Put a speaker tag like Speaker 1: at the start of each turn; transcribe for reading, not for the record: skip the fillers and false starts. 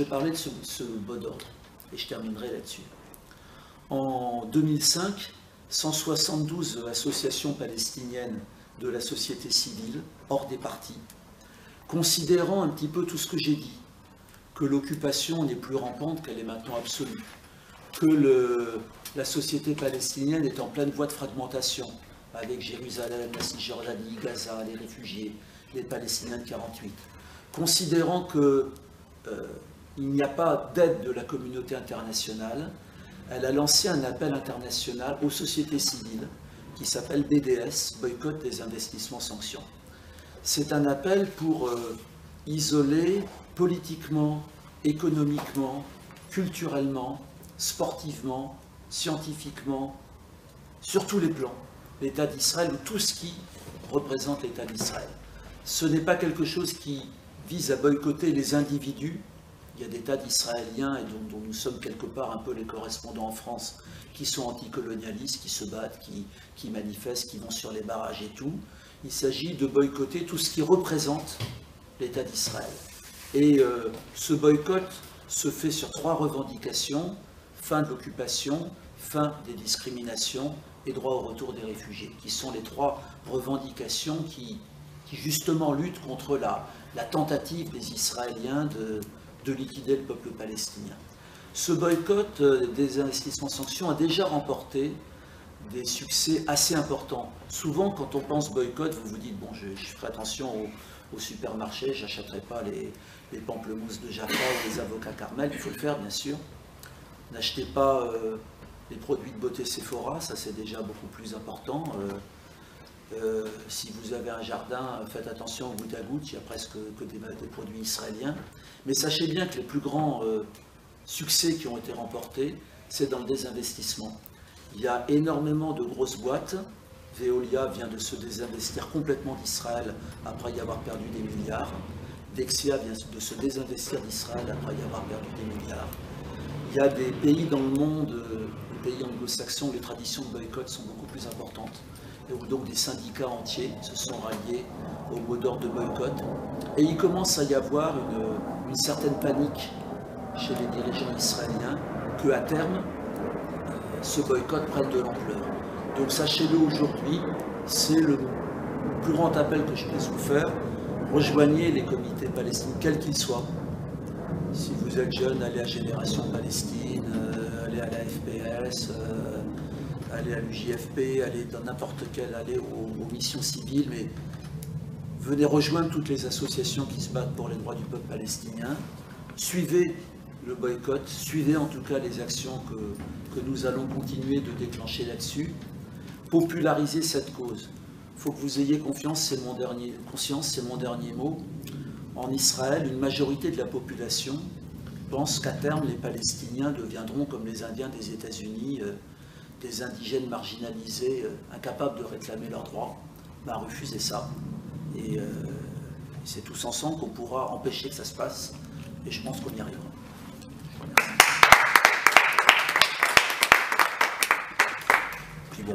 Speaker 1: vais parler de ce mot d'ordre, et je terminerai là-dessus. En 2005, 172 associations palestiniennes de la société civile, hors des partis, considérant un petit peu tout ce que j'ai dit, que l'occupation n'est plus rampante, qu'elle est maintenant absolue, que la société palestinienne est en pleine voie de fragmentation, avec Jérusalem, la Cisjordanie, Gaza, les réfugiés, les Palestiniens de 48, considérant qu'il n'y a pas d'aide de la communauté internationale, elle a lancé un appel international aux sociétés civiles qui s'appelle BDS, Boycott des investissements sanctions. C'est un appel pour isoler politiquement, économiquement, culturellement, sportivement, scientifiquement, sur tous les plans, l'État d'Israël ou tout ce qui représente l'État d'Israël. Ce n'est pas quelque chose qui vise à boycotter les individus. Il y a des tas d'Israéliens, et dont nous sommes quelque part un peu les correspondants en France, qui sont anticolonialistes, qui se battent, qui manifestent, qui vont sur les barrages et tout. Il s'agit de boycotter tout ce qui représente l'État d'Israël. Et ce boycott se fait sur 3 revendications: fin de l'occupation, fin des discriminations et droit au retour des réfugiés, qui sont les 3 revendications qui justement luttent contre la tentative des Israéliens de liquider le peuple palestinien. Ce boycott des investissements sanctions a déjà remporté des succès assez importants. Souvent, quand on pense boycott, vous vous dites, bon, je ferai attention au supermarché, je n'achèterai pas les pamplemousses de Jaffa ou les avocats Carmel, il faut le faire, bien sûr. N'achetez pas les produits de beauté Sephora, ça c'est déjà beaucoup plus important. Si vous avez un jardin, faites attention au goutte à goutte, il y a presque que des produits israéliens. Mais sachez bien que les plus grands succès qui ont été remportés, c'est dans le désinvestissement. Il y a énormément de grosses boîtes. Veolia vient de se désinvestir complètement d'Israël après y avoir perdu des milliards. Dexia vient de se désinvestir d'Israël après y avoir perdu des milliards. Il y a des pays dans le monde, les pays anglo-saxons, où les traditions de boycott sont beaucoup plus importantes, et où donc des syndicats entiers se sont ralliés au mot d'ordre de boycott. Et il commence à y avoir une certaine panique chez les dirigeants israéliens qu'à terme, ce boycott prenne de l'ampleur. Donc sachez-le aujourd'hui, c'est le plus grand appel que je puisse vous faire. Rejoignez les comités palestiniens, quels qu'ils soient. Si vous êtes jeune, allez à Génération Palestine, allez à la FPS, allez à l'UJFP, allez dans n'importe quel, allez aux missions civiles, mais venez rejoindre toutes les associations qui se battent pour les droits du peuple palestinien. Suivez le boycott, suivez en tout cas les actions que nous allons continuer de déclencher là-dessus. Popularisez cette cause. Il faut que vous ayez conscience, c'est mon dernier mot. En Israël, une majorité de la population pense qu'à terme, les Palestiniens deviendront comme les Indiens des États-Unis, des indigènes marginalisés, incapables de réclamer leurs droits. Ben, refusez ça. Et c'est tous ensemble qu'on pourra empêcher que ça se passe. Et je pense qu'on y arrivera. Puis bon,